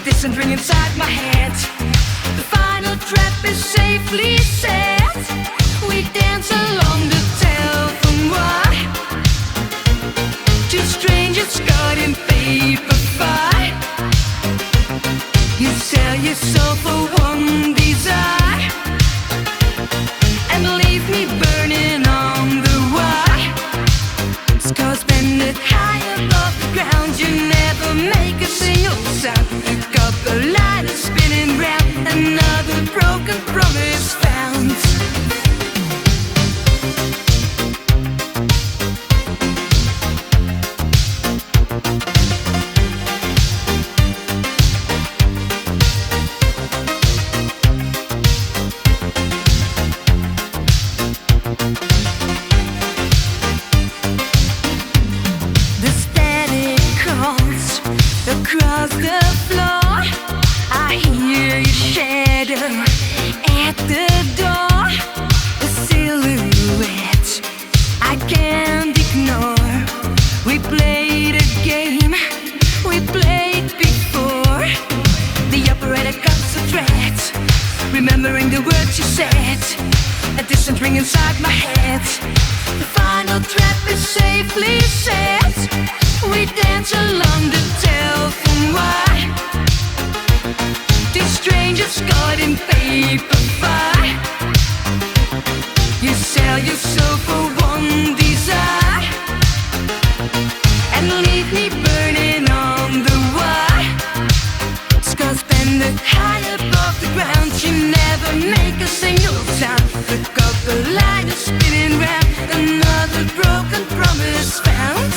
distant ring inside my head. The final trap is safely set. We dance along the telephone wire. Two strangers caught in paper fight. You sell your soul for one desire and leave me burning on the wire. Scars bended high above the ground. You never make a single sound. You got the light is spinning round. Another broken promise found. Across the floor, I hear your shadow at the door. A silhouette I can't ignore. We played a game we played before. The operator concentrates, remembering the words you said. A distant ring inside my head. The final trap is safely set. We dance along the telephone wire. Two strangers caught in paper fight. You sell your soul for one desire and leave me burning on the wire. Scars bended high above the ground. You never make a single sound. Look up, the light is spinning round. Another broken promise found.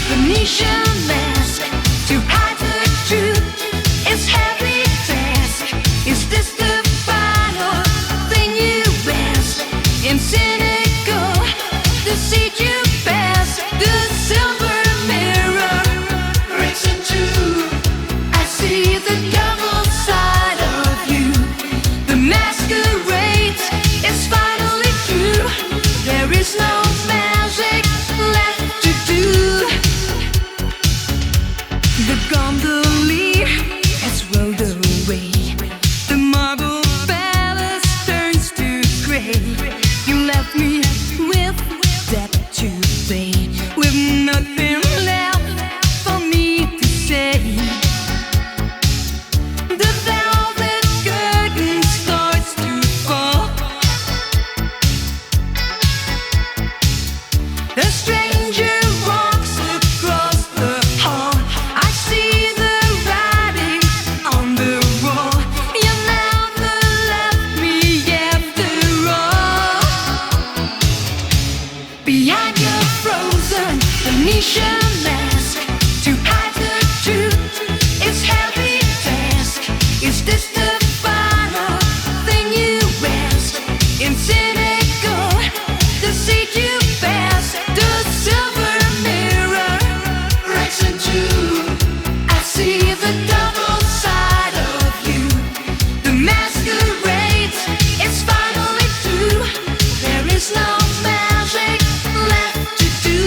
Venetian Mask to hide the truth. It's heavy task. Is this the final thing you ask? In cynical, the seed you pass, the silver mirror breaks in two. I see the double side of you. The masquerade is finally true. There is no magic left to do. The gondolier has rolled away. The marble palace turns to gray. You left me with debt to pay, with nothing left for me to say. The velvet curtain starts to fall. A stranger walks across the hall. I see the writing on the wall. You never left me after all. Behind your frozen Venetian mask, to hide the truth, it's heavy task. Is this the final thing you ask? In cynical, the seat you pass, the silver mirror breaks in two. I see the double side of you. The masquerade is finally through. There is no magic left to do.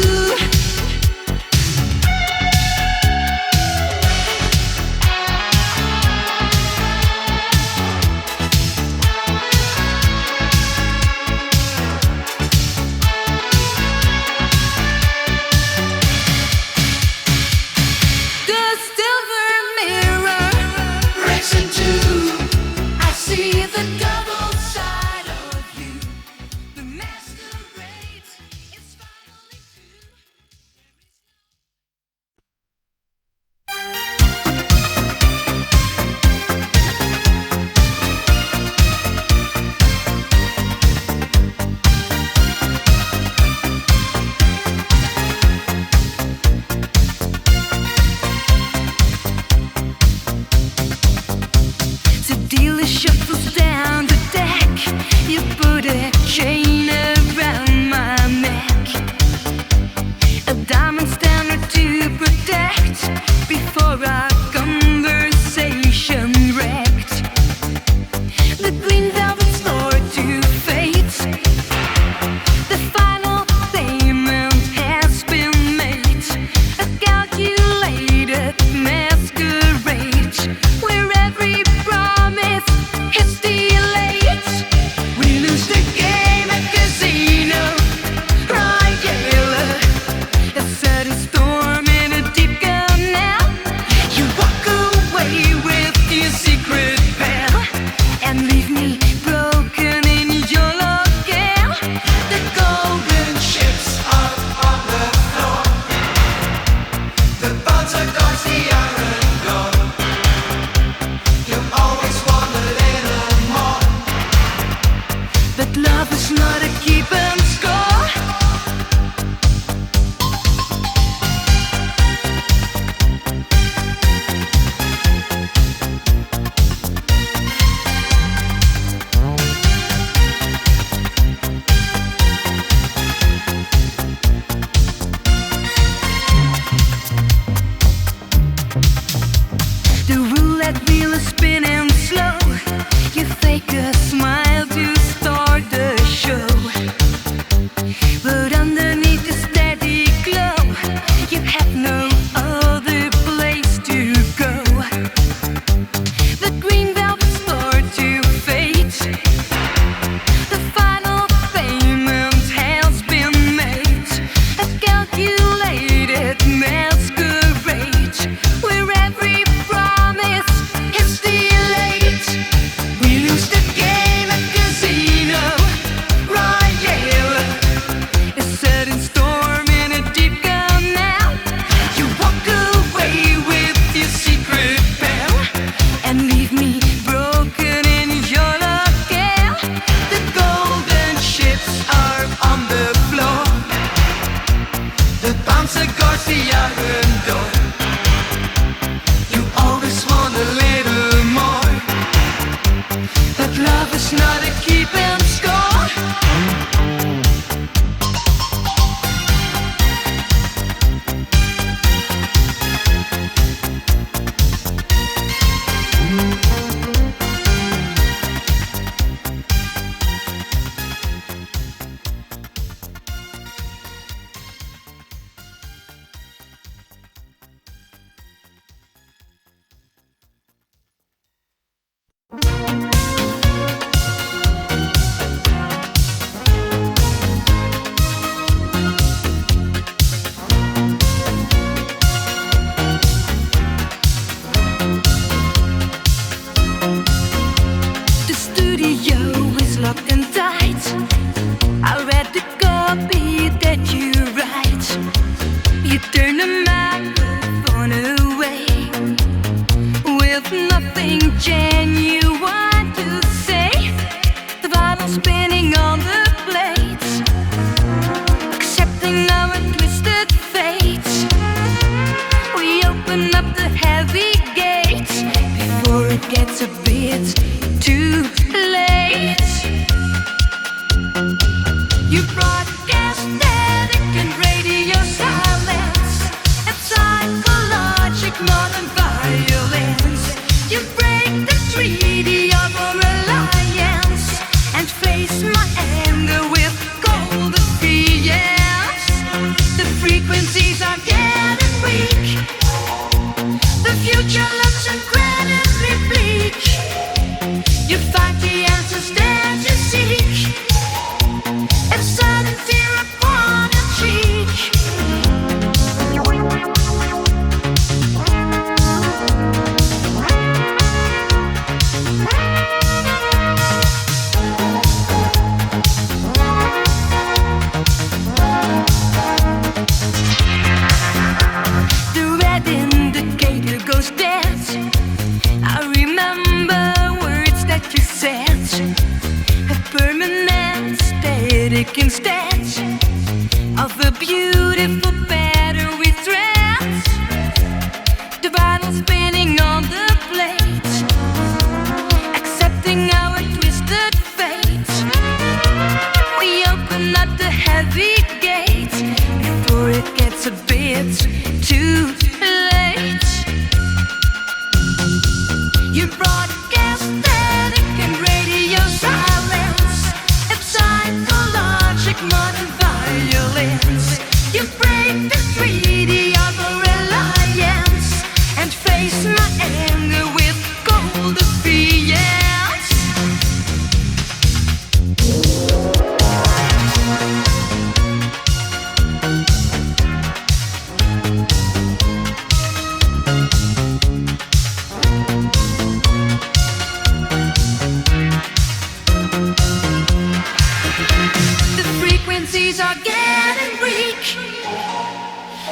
memories are getting weak.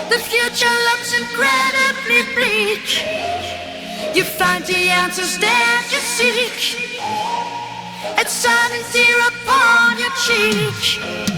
The future looks incredibly bleak. You find the answers that you seek. It's sudden tear upon your cheek.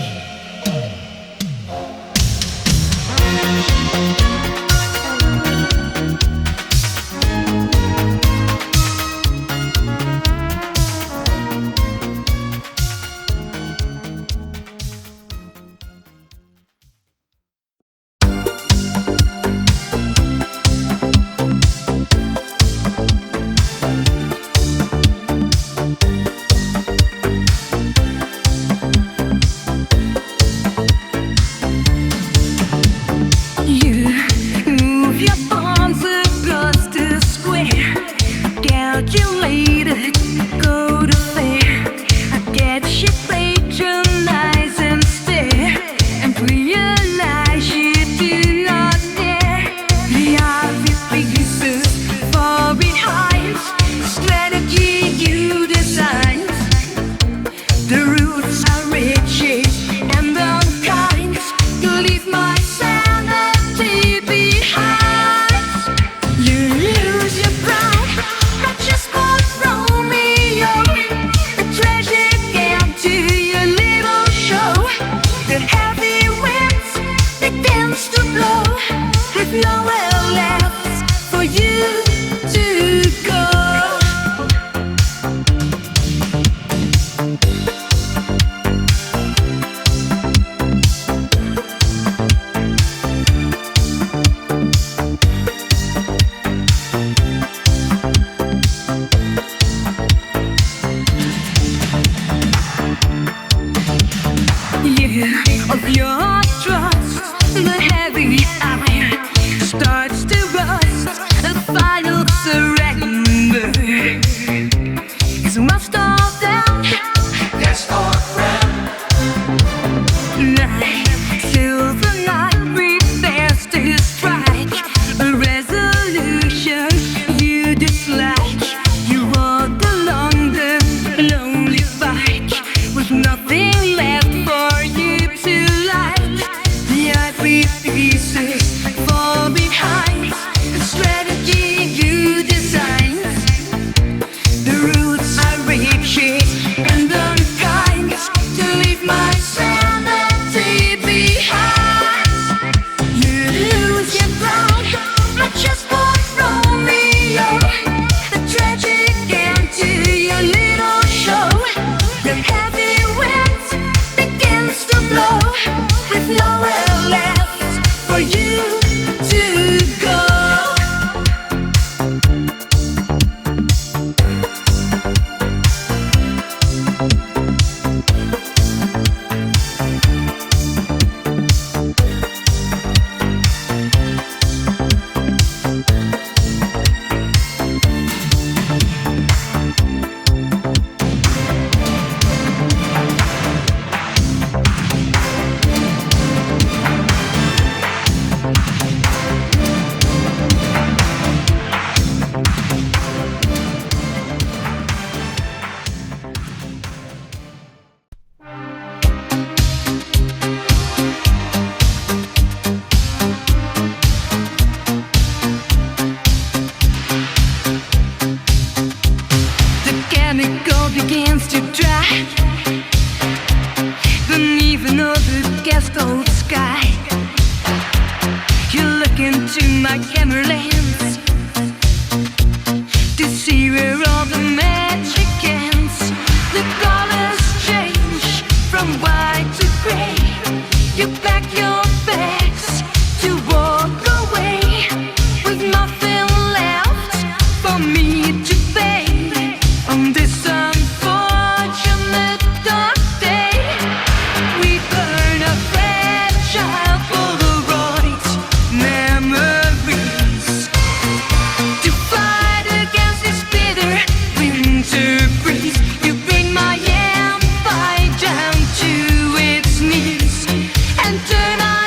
Turn on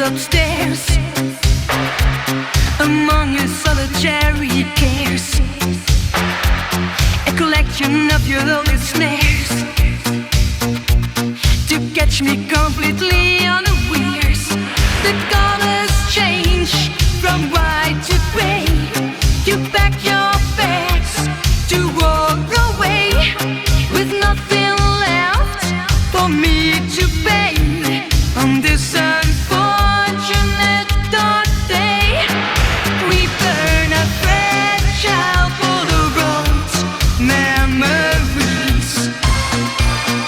upstairs among your solitary cares, a collection of your lonely snares to catch me completely unawares. The colors change from white to gray. You pack your bags to walk away with nothing left for me to pay on this unfortunate dark day. We burn a fragile Polaroid memories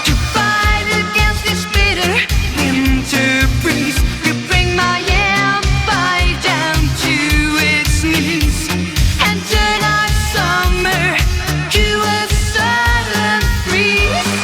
to fight against this bitter winter breeze. You bring my empire down to its knees and turn our summer to a sudden freeze.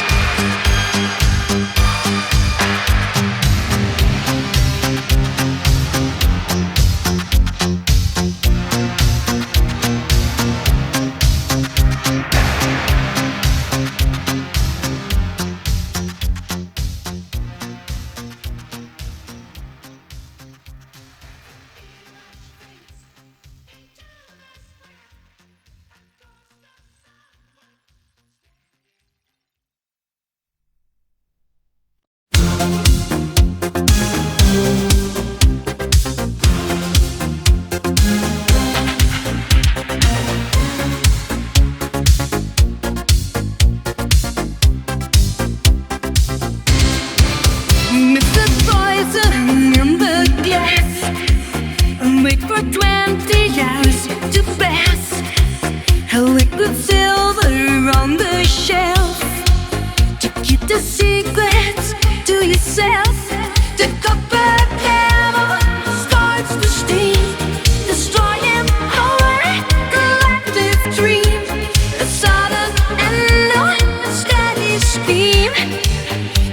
Mr. Poison in the glass, and wait for 20 hours to pass. A liquid silver on the shelf to keep the secrets to yourself. The copper kettle starts to steam, destroying our collective dream. A sudden and steady scheme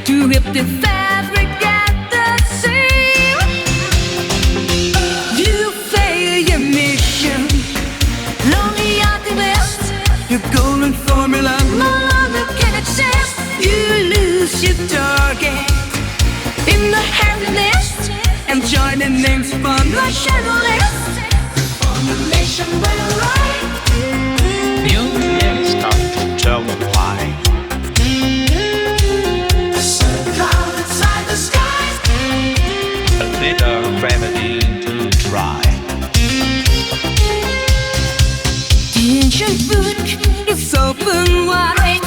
to rip the fabric at the seam. You fail your mission, lonely alchemist. Your golden formula no longer can exist. You lose your target in the happiness and join the names upon the shadow list. Formulation will right. You never stop to tell me why. Cloud inside the sky. A bitter remedy to try. The ancient book is open wide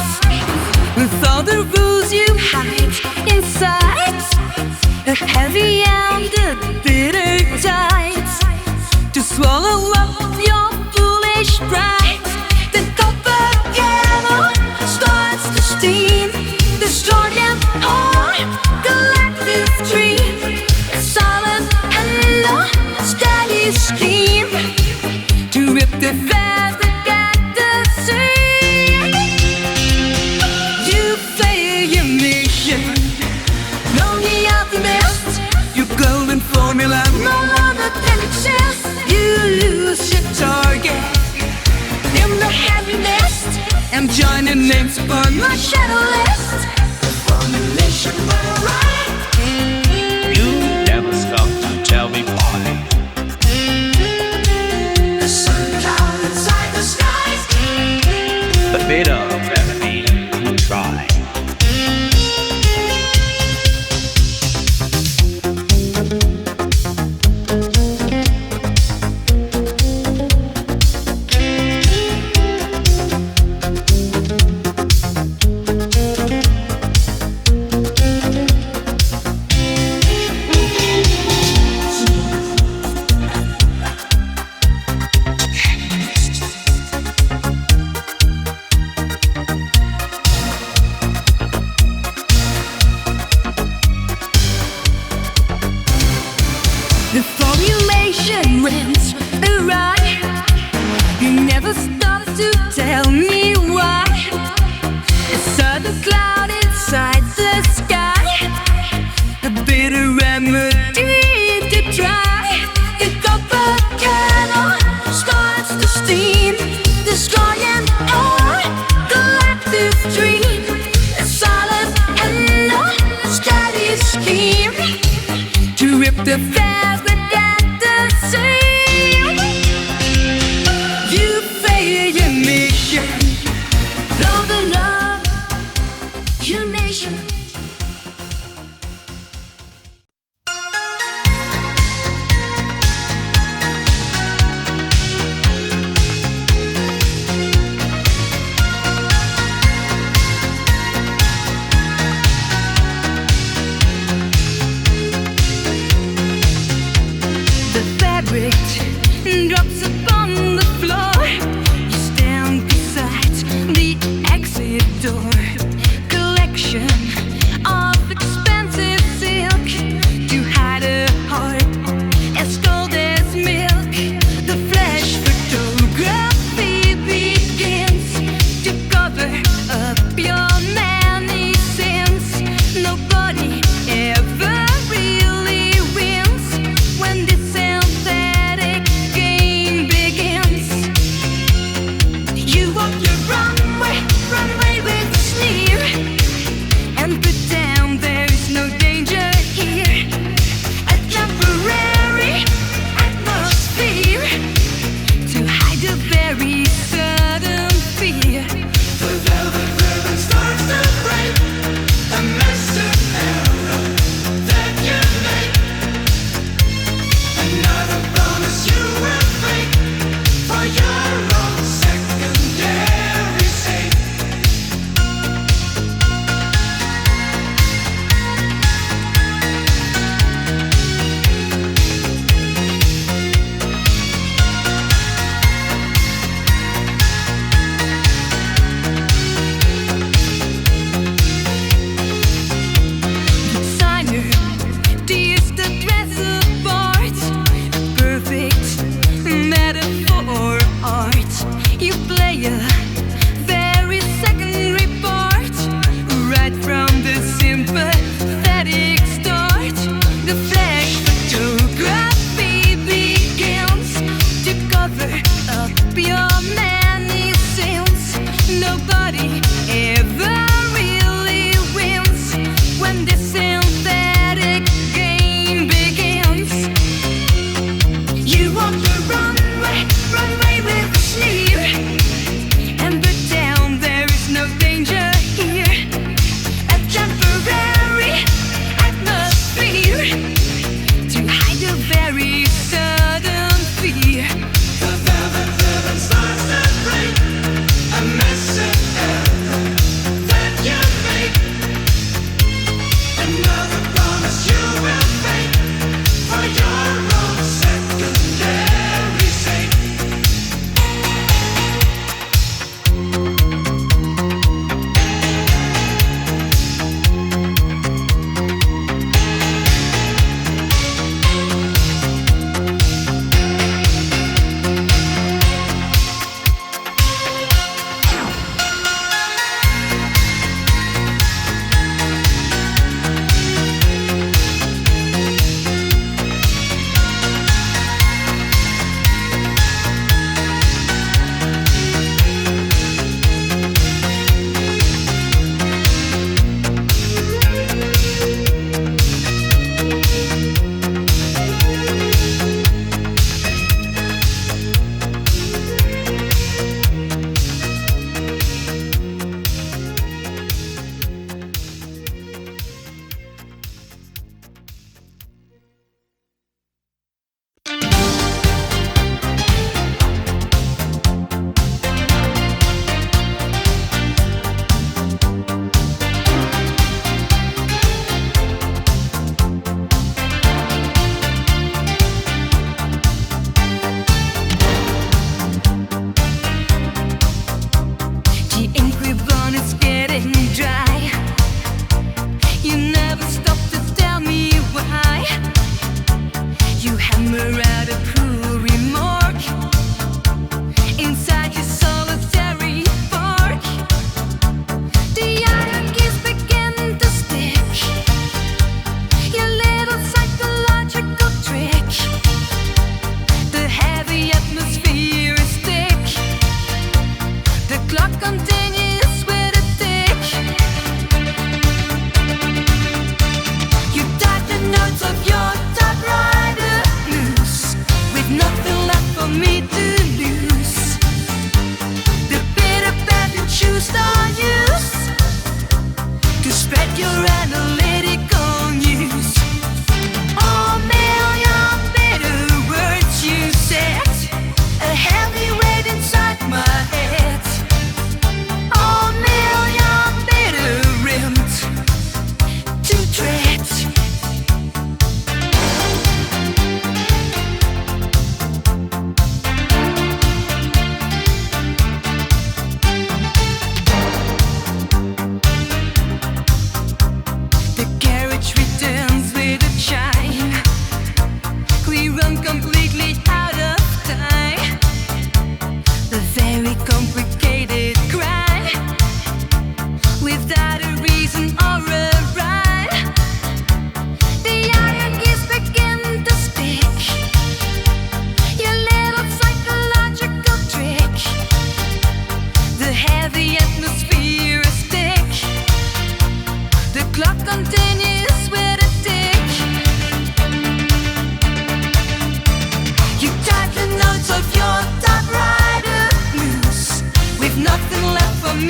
with all the rules you hide inside. A heavy-handed bitter tide to swallow up your foolish pride. The copper kettle starts to steam, destroying our collective dream. A solid and steady scheme to rip the fabric at the seam. You fail your mission, lonely alchemist. Your golden formula no longer can exist. You lose your target in the happiness and join the names upon my shadow list. Formulation will right. You never stop to tell me why. The sun cloud inside the skies. The bitter remedy to try.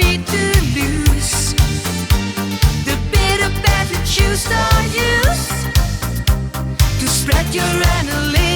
need to lose. The bitter path you choose to use to spread your analysis.